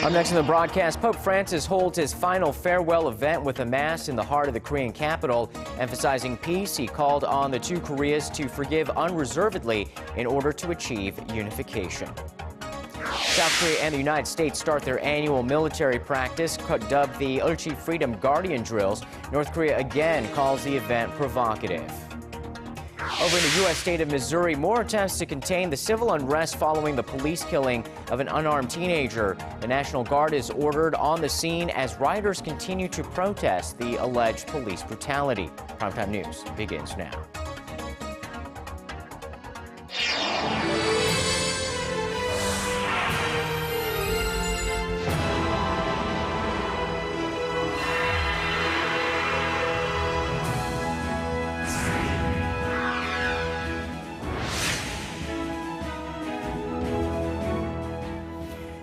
Up next in the broadcast, Pope Francis holds his final farewell event with a mass in the heart of the Korean capital. Emphasizing peace, he called on the two Koreas to forgive unreservedly in order to achieve unification. South Korea and the United States start their annual military practice, dubbed the Ulchi Freedom Guardian drills. North Korea again calls the event provocative. Over in the U.S. state of Missouri, more attempts to contain the civil unrest following the police killing of an unarmed teenager. The National Guard is ordered on the scene as rioters continue to protest the alleged police brutality. Primetime News begins now.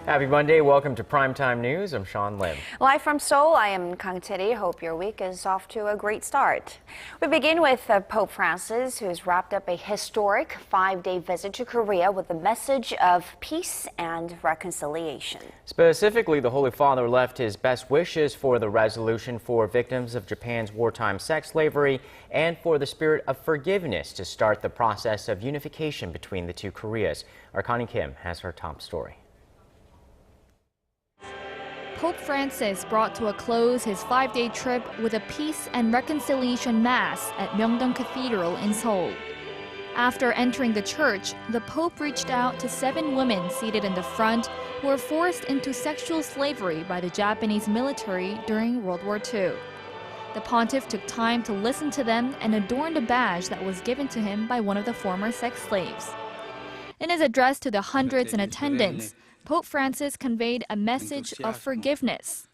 Happy Monday. Welcome to Primetime News. I'm Sean Lim. Live from Seoul, I am Kang Tae-ri. Hope your week is off to a great start. We begin with Pope Francis, who has wrapped up a historic 5-day visit to Korea with a message of peace and reconciliation. Specifically, the Holy Father left his best wishes for the resolution for victims of Japan's wartime sex slavery and for the spirit of forgiveness to start the process of unification between the two Koreas. Our Connie Kim has her top story. Pope Francis brought to a close his 5-day trip with a peace and reconciliation mass at Myeongdong Cathedral in Seoul. After entering the church, the Pope reached out to 7 women seated in the front who were forced into sexual slavery by the Japanese military during World War II. The pontiff took time to listen to them and adorned a badge that was given to him by one of the former sex slaves. In his address to the hundreds in attendance, Pope Francis conveyed a message of forgiveness.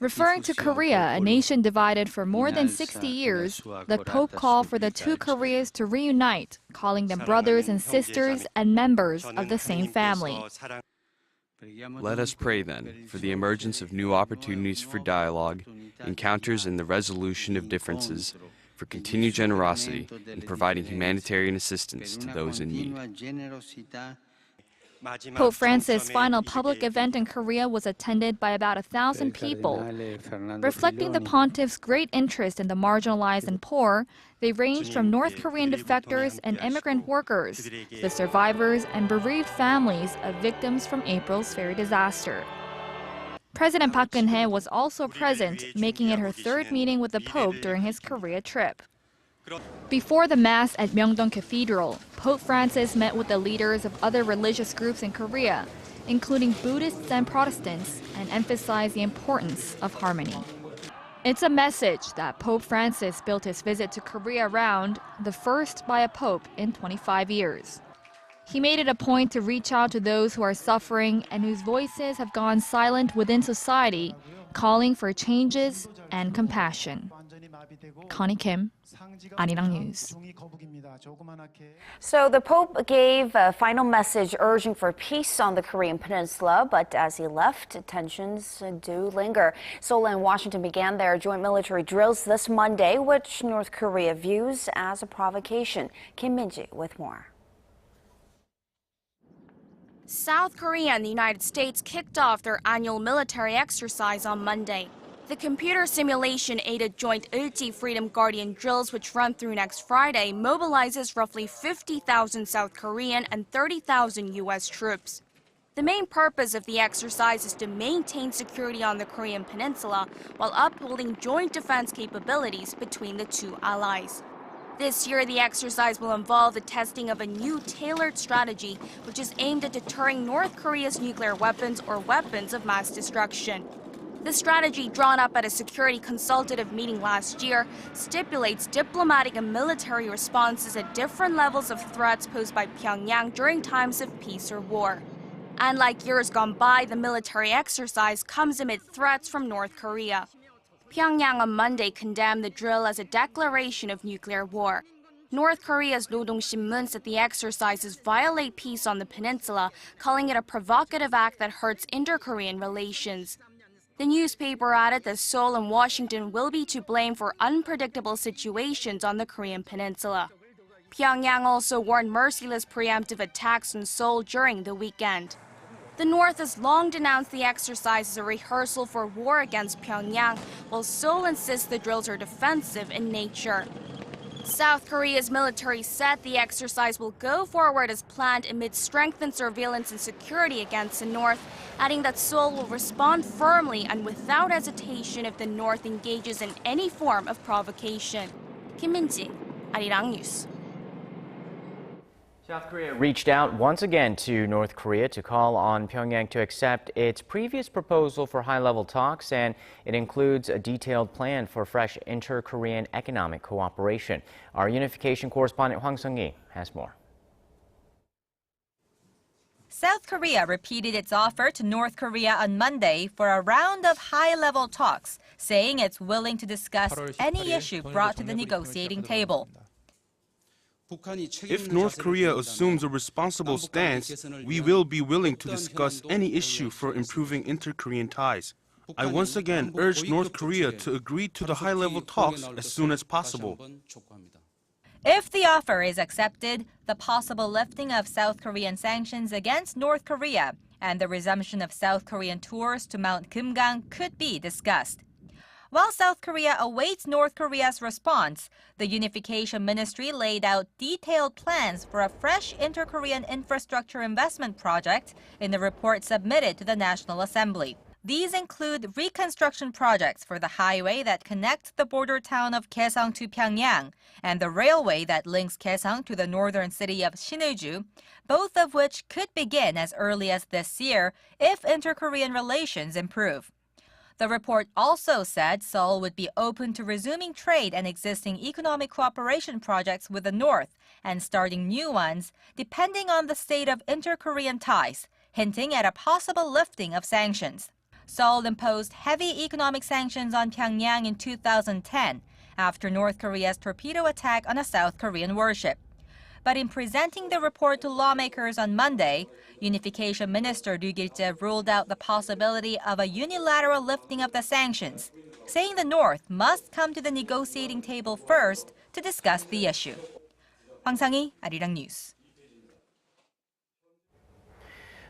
Referring to Korea, a nation divided for more than 60 years, the Pope called for the two Koreas to reunite, calling them brothers and sisters and members of the same family. Let us pray then for the emergence of new opportunities for dialogue, encounters and the resolution of differences, for continued generosity in providing humanitarian assistance to those in need. Pope Francis' final public event in Korea was attended by about 1,000 people. Reflecting the pontiff's great interest in the marginalized and poor, they ranged from North Korean defectors and immigrant workers to the survivors and bereaved families of victims from April's ferry disaster. President Park Geun-hye was also present, making it her 3rd meeting with the Pope during his Korea trip. Before the Mass at Myeongdong Cathedral, Pope Francis met with the leaders of other religious groups in Korea, including Buddhists and Protestants, and emphasized the importance of harmony. It's a message that Pope Francis built his visit to Korea around, the first by a pope in 25 years. He made it a point to reach out to those who are suffering and whose voices have gone silent within society, calling for changes and compassion. Connie Kim, Arirang News. So the Pope gave a final message urging for peace on the Korean peninsula, but as he left, tensions do linger. Seoul and Washington began their joint military drills this Monday, which North Korea views as a provocation. Kim Min-ji with more. South Korea and the United States kicked off their annual military exercise on Monday. The computer simulation-aided joint Ulchi Freedom Guardian drills, which run through next Friday, mobilizes roughly 50,000 South Korean and 30,000 U.S. troops. The main purpose of the exercise is to maintain security on the Korean peninsula while upholding joint defense capabilities between the two allies. This year, the exercise will involve the testing of a new tailored strategy, which is aimed at deterring North Korea's nuclear weapons or weapons of mass destruction. The strategy, drawn up at a security consultative meeting last year, stipulates diplomatic and military responses at different levels of threats posed by Pyongyang during times of peace or war. Unlike years gone by, the military exercise comes amid threats from North Korea. Pyongyang on Monday condemned the drill as a declaration of nuclear war. North Korea's Rodong Sinmun said the exercises violate peace on the peninsula, calling it a provocative act that hurts inter-Korean relations. The newspaper added that Seoul and Washington will be to blame for unpredictable situations on the Korean peninsula. Pyongyang also warned merciless preemptive attacks on Seoul during the weekend. The North has long denounced the exercise as a rehearsal for war against Pyongyang, while Seoul insists the drills are defensive in nature. South Korea's military said the exercise will go forward as planned amid strengthened surveillance and security against the North, adding that Seoul will respond firmly and without hesitation if the North engages in any form of provocation. Kim Min-ji, Arirang News. South Korea reached out once again to North Korea to call on Pyongyang to accept its previous proposal for high-level talks, and it includes a detailed plan for fresh inter-Korean economic cooperation. Our unification correspondent Hwang Sung-hee has more. South Korea repeated its offer to North Korea on Monday for a round of high-level talks, saying it's willing to discuss any issue brought to the negotiating table. If North Korea assumes a responsible stance, we will be willing to discuss any issue for improving inter-Korean ties. I once again urge North Korea to agree to the high-level talks as soon as possible. If the offer is accepted, the possible lifting of South Korean sanctions against North Korea and the resumption of South Korean tours to Mount Kumgang could be discussed. While South Korea awaits North Korea's response, the Unification Ministry laid out detailed plans for a fresh inter-Korean infrastructure investment project in the report submitted to the National Assembly. These include reconstruction projects for the highway that connects the border town of Kaesong to Pyongyang and the railway that links Kaesong to the northern city of Sinuiju, both of which could begin as early as this year if inter-Korean relations improve. The report also said Seoul would be open to resuming trade and existing economic cooperation projects with the North and starting new ones, depending on the state of inter-Korean ties, hinting at a possible lifting of sanctions. Seoul imposed heavy economic sanctions on Pyongyang in 2010 after North Korea's torpedo attack on a South Korean warship. But in presenting the report to lawmakers on Monday, Unification Minister Ryu Gil-jae ruled out the possibility of a unilateral lifting of the sanctions, saying the North must come to the negotiating table first to discuss the issue. Hwang Sang-hee, Arirang News.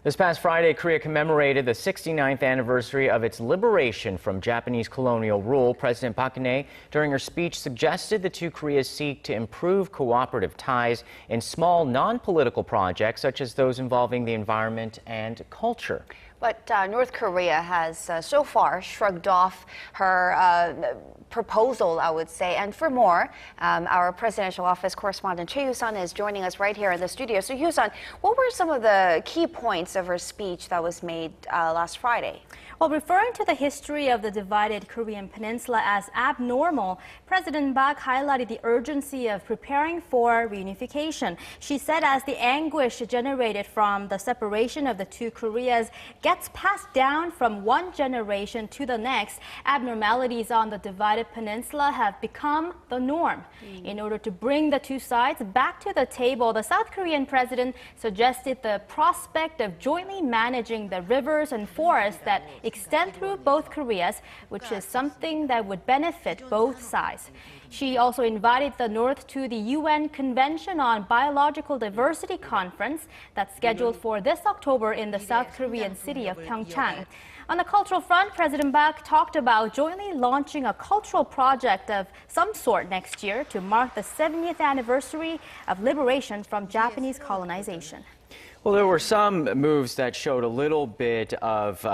This past Friday, Korea commemorated the 69th anniversary of its liberation from Japanese colonial rule. President Park Geun-hye, during her speech, suggested the two Koreas seek to improve cooperative ties in small, non-political projects, such as those involving the environment and culture. But North Korea has so far shrugged off her proposal, I would say. And for more, our presidential office correspondent Choi Yoo-sun is joining us right here in the studio. So Yoo-sun, what were some of the key points of her speech that was made last Friday? Well, referring to the history of the divided Korean peninsula as abnormal, President Park highlighted the urgency of preparing for reunification. She said as the anguish generated from the separation of the two Koreas gets passed down from one generation to the next, abnormalities on the divided peninsula have become the norm. In order to bring the two sides back to the table, the South Korean president suggested the prospect of jointly managing the rivers and forests that extend through both Koreas, which is something that would benefit both sides. She also invited the North to the UN Convention on Biological Diversity Conference that's scheduled for this October in the South Korean city of Pyeongchang. On the cultural front, President Park talked about jointly launching a cultural project of some sort next year to mark the 70th anniversary of liberation from Japanese colonization. Well, there were some moves that showed a little bit of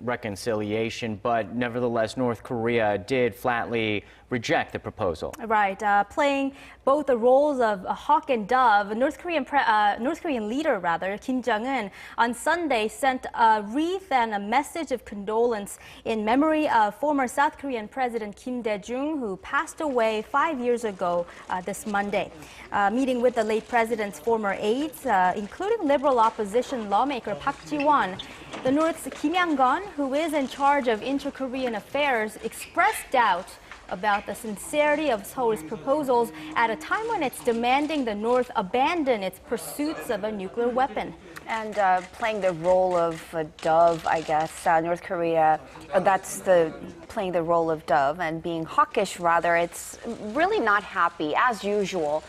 reconciliation, but nevertheless, North Korea did flatly reject the proposal. Right, playing both the roles of a hawk and dove, North Korean leader Kim Jong-un on Sunday sent a wreath and a message of condolence in memory of former South Korean President Kim Dae-jung, who passed away 5 years ago this Monday. Meeting with the late president's former aides, including liberal opposition lawmaker Park Ji-won, the North's Kim Yang-gon, who is in charge of inter-Korean affairs, expressed doubt about the sincerity of Seoul's proposals at a time when it's demanding the North abandon its pursuits of a nuclear weapon. And playing the role of a dove, I guess, North Korea, playing the role of dove and being hawkish, rather. It's really not happy, as usual,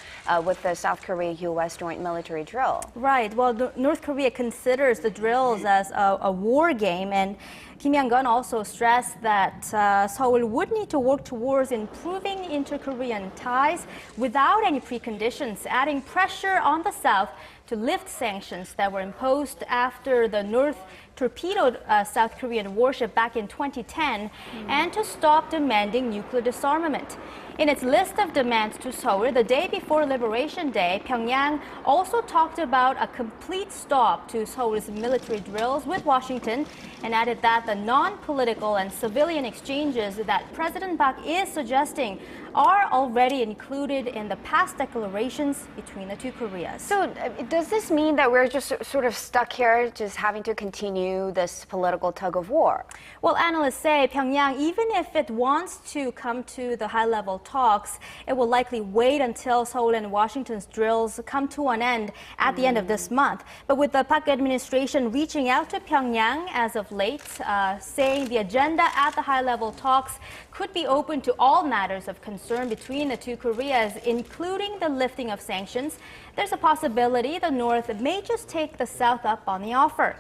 with the South Korea-U.S. joint military drill. Right. Well, North Korea considers the drills as a war game, and Kim Yang-gun also stressed that Seoul would need to work towards improving inter-Korean ties without any preconditions, adding pressure on the South to lift sanctions that were imposed after the North torpedoed South Korean warship back in 2010 and to stop demanding nuclear disarmament. In its list of demands to Seoul, the day before Liberation Day, Pyongyang also talked about a complete stop to Seoul's military drills with Washington and added that the non-political and civilian exchanges that President Park is suggesting are already included in the past declarations between the two Koreas. So does this mean that we're just sort of stuck here, just having to continue this political tug of war? Well, analysts say Pyongyang, even if it wants to come to the high-level talks, it will likely wait until Seoul and Washington's drills come to an end at the end of this month. But with the Park administration reaching out to Pyongyang as of late, saying the agenda at the high-level talks could be open to all matters of concern between the two Koreas, including the lifting of sanctions, there's a possibility the North may just take the South up on the offer.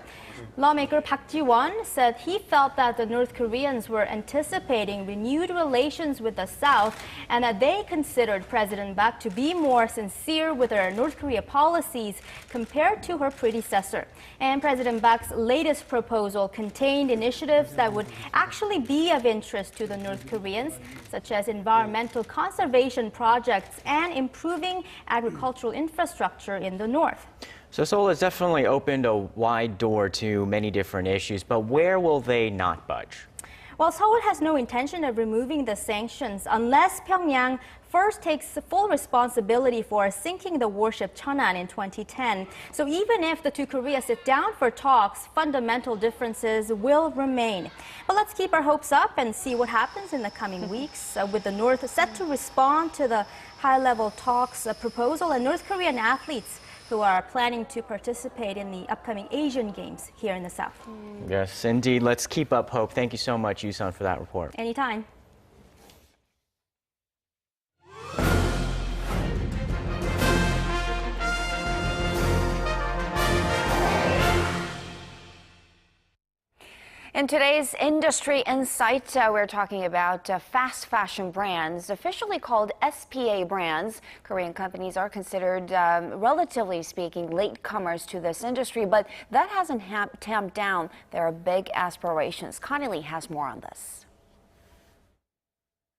Lawmaker Park Ji-won said he felt that the North Koreans were anticipating renewed relations with the South and that they considered President Park to be more sincere with her North Korea policies compared to her predecessor. And President Park's latest proposal contained initiatives that would actually be of interest to the North Koreans, such as environmental conservation projects and improving agricultural infrastructure in the North. So Seoul has definitely opened a wide door to many different issues, but where will they not budge? Well, Seoul has no intention of removing the sanctions unless Pyongyang first takes full responsibility for sinking the warship Cheonan in 2010. So even if the two Koreas sit down for talks, fundamental differences will remain. But let's keep our hopes up and see what happens in the coming weeks, with the North set to respond to the high-level talks proposal and North Korean athletes who are planning to participate in the upcoming Asian Games here in the South. Yes, indeed. Let's keep up hope. Thank you so much, Yusun, for that report. Anytime. In today's Industry Insight, we're talking about fast fashion brands, officially called SPA brands. Korean companies are considered, relatively speaking, latecomers to this industry, but that hasn't tamped down their big aspirations. Connie Lee has more on this.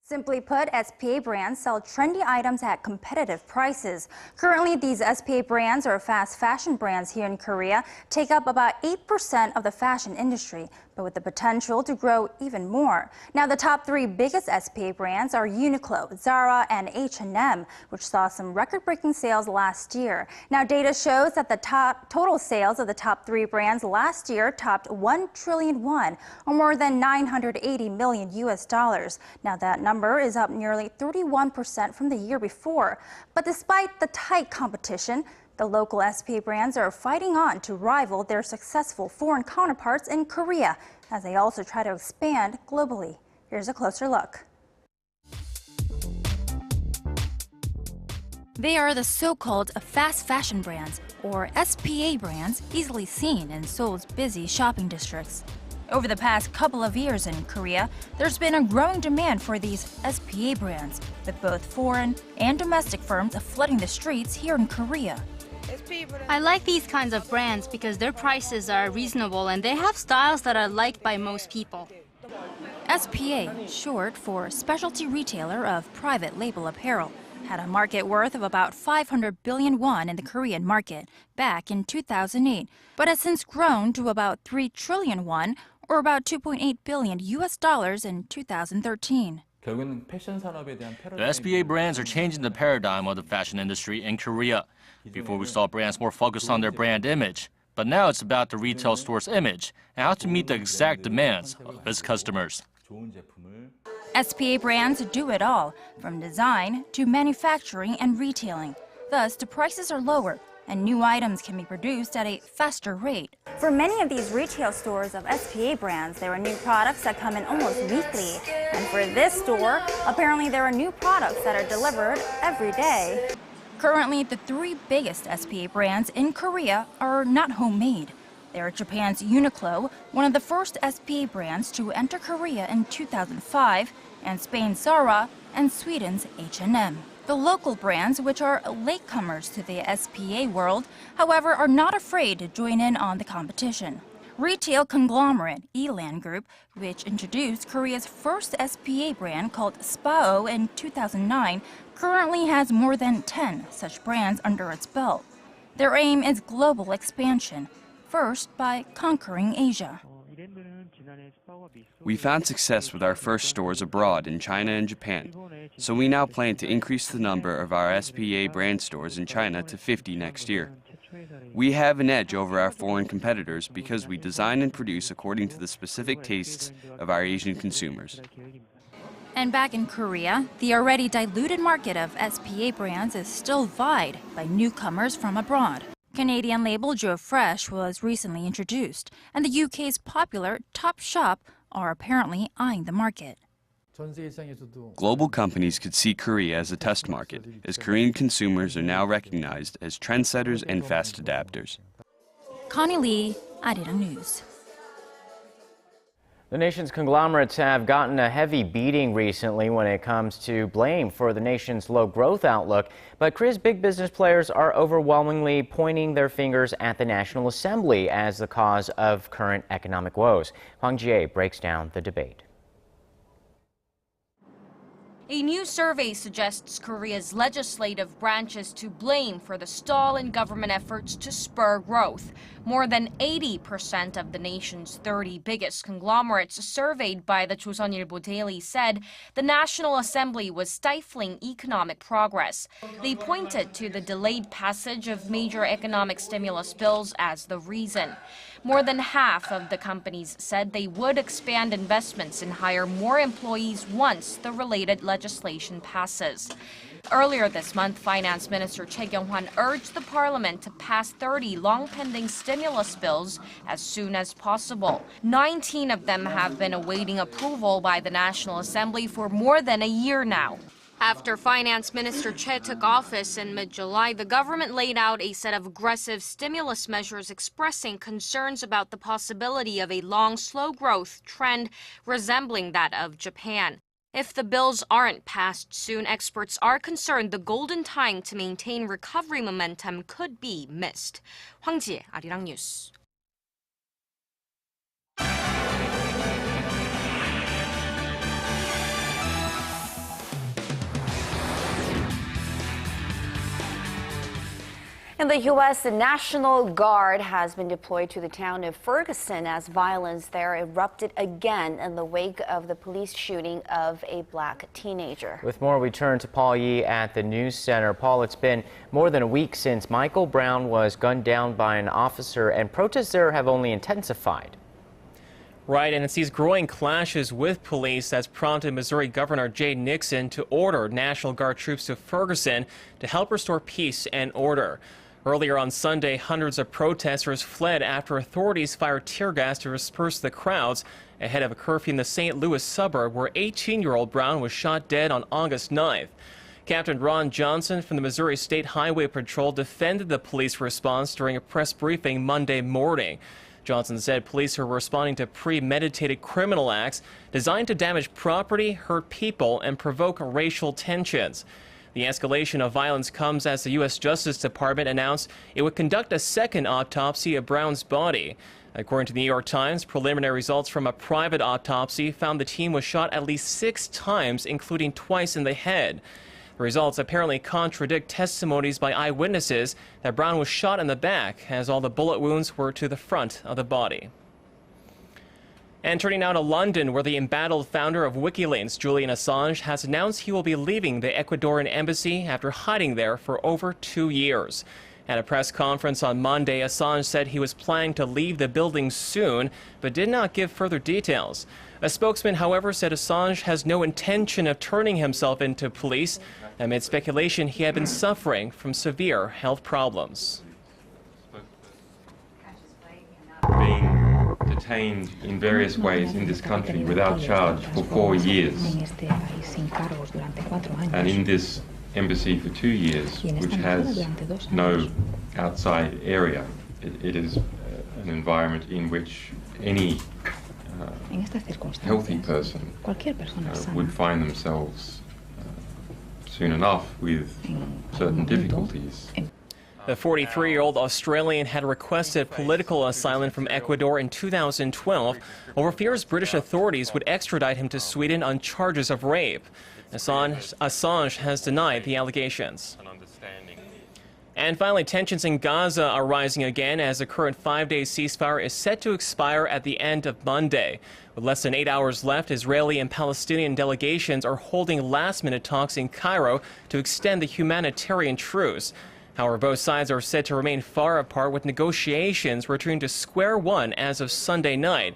Simply put, SPA brands sell trendy items at competitive prices. Currently, these SPA brands, or fast fashion brands here in Korea, take up about 8% of the fashion industry, but with the potential to grow even more. Now, the top three biggest SPA brands are Uniqlo, Zara, and H&M, which saw some record-breaking sales last year. Now, data shows that the total sales of the top three brands last year topped 1 trillion won, or more than $980 million US. Now, that number is up nearly 31% from the year before. But despite the tight competition, the local SPA brands are fighting on to rival their successful foreign counterparts in Korea, as they also try to expand globally. Here's a closer look. They are the so-called fast fashion brands, or SPA brands, easily seen in Seoul's busy shopping districts. Over the past couple of years in Korea, there's been a growing demand for these SPA brands, with both foreign and domestic firms flooding the streets here in Korea. I like these kinds of brands because their prices are reasonable and they have styles that are liked by most people. SPA, short for Specialty Retailer of Private Label Apparel, had a market worth of about 500 billion won in the Korean market back in 2008, but has since grown to about 3 trillion won, or about $2.8 billion US in 2013. The SPA brands are changing the paradigm of the fashion industry in Korea. Before, we saw brands more focused on their brand image, but now it's about the retail store's image and how to meet the exact demands of its customers. SPA brands do it all, from design to manufacturing and retailing. Thus, the prices are lower, and new items can be produced at a faster rate. For many of these retail stores of SPA brands, there are new products that come in almost weekly. And for this store, apparently there are new products that are delivered every day. Currently, the three biggest SPA brands in Korea are not homemade. They are Japan's Uniqlo, one of the first SPA brands to enter Korea in 2005, and Spain's Zara, and Sweden's H&M. The local brands, which are latecomers to the SPA world, however, are not afraid to join in on the competition. Retail conglomerate Elan Group, which introduced Korea's first SPA brand called Spao in 2009, currently has more than 10 such brands under its belt. Their aim is global expansion, first by conquering Asia. We found success with our first stores abroad in China and Japan, so we now plan to increase the number of our SPA brand stores in China to 50 next year. We have an edge over our foreign competitors because we design and produce according to the specific tastes of our Asian consumers. And back in Korea, the already diluted market of SPA brands is still vied by newcomers from abroad. Canadian label Joe Fresh was recently introduced, and the UK's popular Topshop are apparently eyeing the market. Global companies could see Korea as a test market, as Korean consumers are now recognized as trendsetters and fast adapters. Connie Lee, Arirang News. The nation's conglomerates have gotten a heavy beating recently when it comes to blame for the nation's low growth outlook. But Korea's big business players are overwhelmingly pointing their fingers at the National Assembly as the cause of current economic woes. Hwang Jie breaks down the debate. A new survey suggests Korea's legislative branch is to blame for the stall in government efforts to spur growth. More than 80% of the nation's 30 biggest conglomerates surveyed by the Joseonilbo Daily said the National Assembly was stifling economic progress. They pointed to the delayed passage of major economic stimulus bills as the reason. More than half of the companies said they would expand investments and hire more employees once the related legislation passes. Earlier this month, Finance Minister Choi Kyung-hwan urged the parliament to pass 30 long-pending stimulus bills as soon as possible. 19 of them have been awaiting approval by the National Assembly for more than a year now. After Finance Minister Choi took office in mid-July, the government laid out a set of aggressive stimulus measures expressing concerns about the possibility of a long, slow growth trend resembling that of Japan. If the bills aren't passed soon, experts are concerned the golden time to maintain recovery momentum could be missed. Hwang Jie, Arirang News. In the U.S., the National Guard has been deployed to the town of Ferguson as violence there erupted again in the wake of the police shooting of a black teenager. With more, we turn to Paul Yee at the News Center. Paul, it's been more than a week since Michael Brown was gunned down by an officer, and protests there have only intensified. Right, and it's these growing clashes with police that's prompted Missouri Governor Jay Nixon to order National Guard troops to Ferguson to help restore peace and order. Earlier on Sunday, hundreds of protesters fled after authorities fired tear gas to disperse the crowds ahead of a curfew in the St. Louis suburb where 18-year-old Brown was shot dead on August 9th. Captain Ron Johnson from the Missouri State Highway Patrol defended the police response during a press briefing Monday morning. Johnson said police are responding to premeditated criminal acts designed to damage property, hurt people, and provoke racial tensions. The escalation of violence comes as the U.S. Justice Department announced it would conduct a second autopsy of Brown's body. According to the New York Times, preliminary results from a private autopsy found the teen was shot at least 6 times, including twice in the head. The results apparently contradict testimonies by eyewitnesses that Brown was shot in the back, as all the bullet wounds were to the front of the body. And turning now to London, where the embattled founder of WikiLeaks, Julian Assange, has announced he will be leaving the Ecuadorian embassy after hiding there for over 2 years. At a press conference on Monday, Assange said he was planning to leave the building soon, but did not give further details. A spokesman, however, said Assange has no intention of turning himself into police, amid speculation he had been suffering from severe health problems. Being detained in various ways in this country without charge for 4 years, and in this embassy for 2 years, which has no outside area. It is an environment in which any healthy person would find themselves soon enough with certain difficulties. The 43-year-old Australian had requested political asylum from Ecuador in 2012 over fears British authorities would extradite him to Sweden on charges of rape. Assange has denied the allegations. And finally, tensions in Gaza are rising again as the current 5-day ceasefire is set to expire at the end of Monday. With less than 8 hours left, Israeli and Palestinian delegations are holding last-minute talks in Cairo to extend the humanitarian truce. However, both sides are said to remain far apart, with negotiations returning to square one as of Sunday night.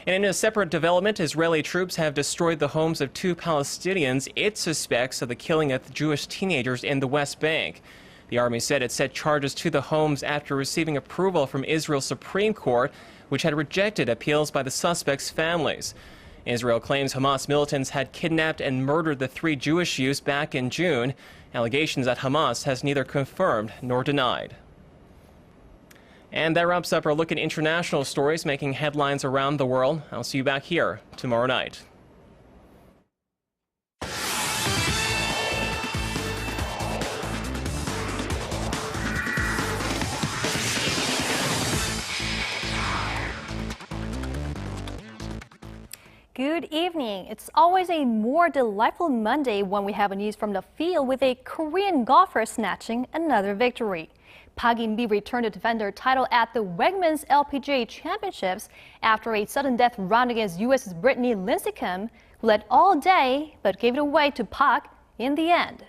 And in a separate development, Israeli troops have destroyed the homes of 2 Palestinians it suspects of the killing of Jewish teenagers in the West Bank. The army said it set charges to the homes after receiving approval from Israel's Supreme Court, which had rejected appeals by the suspects' families. Israel claims Hamas militants had kidnapped and murdered the 3 Jewish youths back in June, allegations that Hamas has neither confirmed nor denied. And that wraps up our look at international stories making headlines around the world. I'll see you back here tomorrow night. Good evening. It's always a more delightful Monday when we have news from the field with a Korean golfer snatching another victory. Park In-bi returned the defender title at the Wegmans LPGA Championships after a sudden death round against U.S.'s Brittany Lincecum, who led all day but gave it away to Park in the end.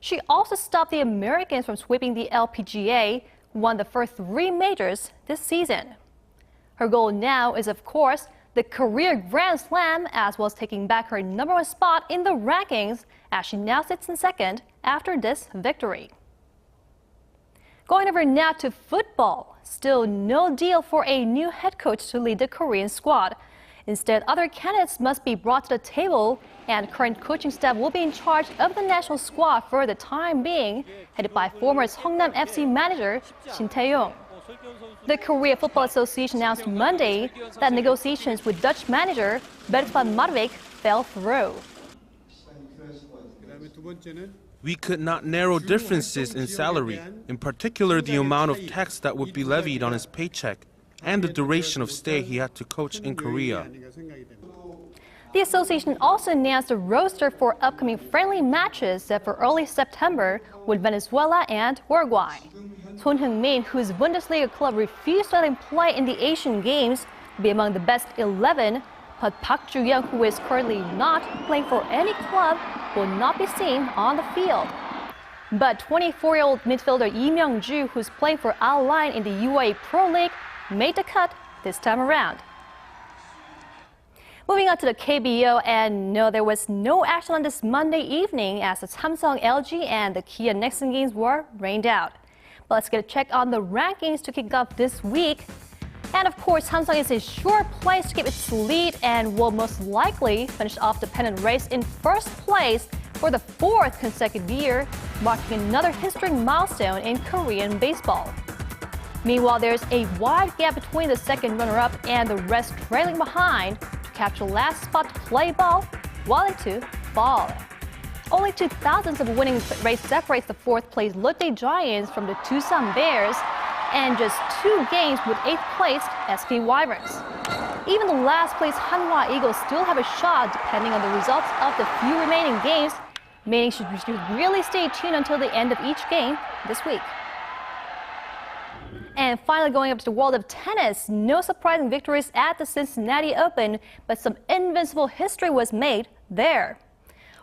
She also stopped the Americans from sweeping the LPGA, who won the first 3 majors this season. Her goal now is, of course, the career Grand Slam, as well as taking back her #1 spot in the rankings, as she now sits in second after this victory. Going over now to football. Still no deal for a new head coach to lead the Korean squad. Instead, other candidates must be brought to the table, and current coaching staff will be in charge of the national squad for the time being, headed by former Seongnam FC manager Shin Tae-yong. The Korea Football Association announced Monday that negotiations with Dutch manager Bert van Marwijk fell through. We could not narrow differences in salary, in particular the amount of tax that would be levied on his paycheck and the duration of stay he had to coach in Korea. The association also announced a roster for upcoming friendly matches set for early September with Venezuela and Uruguay. Son Heung-min, whose Bundesliga club refused to let him play in the Asian Games, will be among the best 11, but Park Ju-young, who is currently not playing for any club, will not be seen on the field. But 24-year-old midfielder Lee Myung-ju, who's playing for Al Ain in the UAE Pro League, made the cut this time around. Moving on to the KBO, and no, there was no action on this Monday evening as the Samsung LG and the Kia Nexon games were rained out. But let's get a check on the rankings to kick off this week. And of course, Samsung is a sure place to keep its lead and will most likely finish off the pennant race in first place for the 4th consecutive year, marking another historic milestone in Korean baseball. Meanwhile, there's a wide gap between the second runner-up and the rest trailing behind to capture last spot to play ball, while into fall. Only 2,000ths of a winning race separates the 4th-place Lotte Giants from the Tucson Bears, and just 2 games with 8th place SP Wyverns. Even the last-place Hanwha Eagles still have a shot depending on the results of the few remaining games, meaning you should really stay tuned until the end of each game this week. And finally, going up to the world of tennis, no surprising victories at the Cincinnati Open, but some invincible history was made there.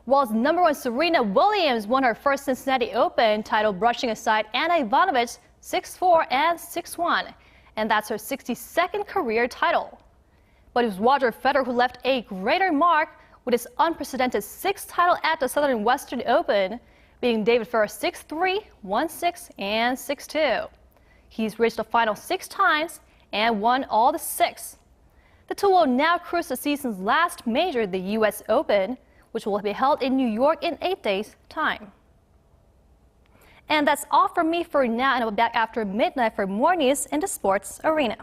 While #1 Serena Williams won her first Cincinnati Open title, brushing aside Anna Ivanovic 6-4, and 6-1. And that's her 62nd career title. But it was Roger Federer who left a greater mark with his unprecedented 6th title at the Southern Western Open, beating David Ferrer 6-3, 1-6, and 6-2. He's reached the final 6 times and won all the 6. The two will now cruise the season's last major, the U.S. Open, which will be held in New York in 8 days' time. And that's all from me for now, and I'll be back after midnight for more news in the sports arena.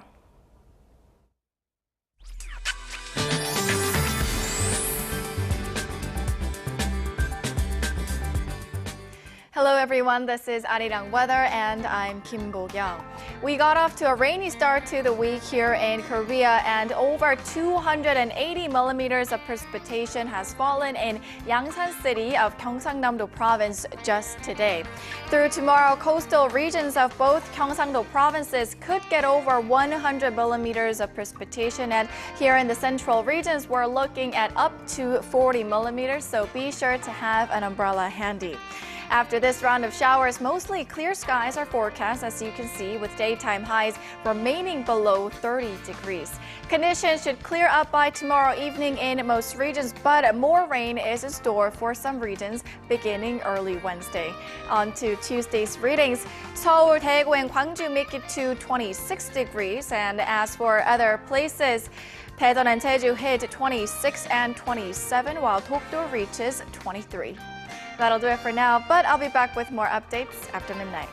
Hello everyone, this is Arirang weather and I'm Kim Bo-kyung. We got off to a rainy start to the week here in Korea, and over 280 millimeters of precipitation has fallen in Yangsan City of Gyeongsang-namdo province just today. Through tomorrow, coastal regions of both Gyeongsang-do provinces could get over 100 millimeters of precipitation, and here in the central regions we're looking at up to 40 millimeters, so be sure to have an umbrella handy. After this round of showers, mostly clear skies are forecast, as you can see, with daytime highs remaining below 30 degrees. Conditions should clear up by tomorrow evening in most regions, but more rain is in store for some regions beginning early Wednesday. On to Tuesday's readings. Seoul, Daegu, and Gwangju make it to 26 degrees, and as for other places, Daejeon and Jeju hit 26 and 27, while Dokdo reaches 23. That'll do it for now, but I'll be back with more updates after midnight.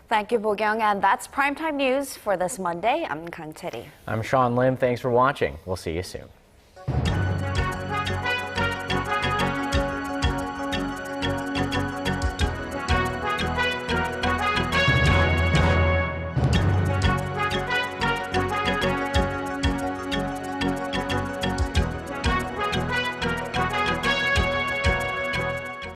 Thank you, Bo-kyung, and that's Primetime News for this Monday. I'm Kang Cheri. I'm Sean Lim. Thanks for watching. We'll see you soon.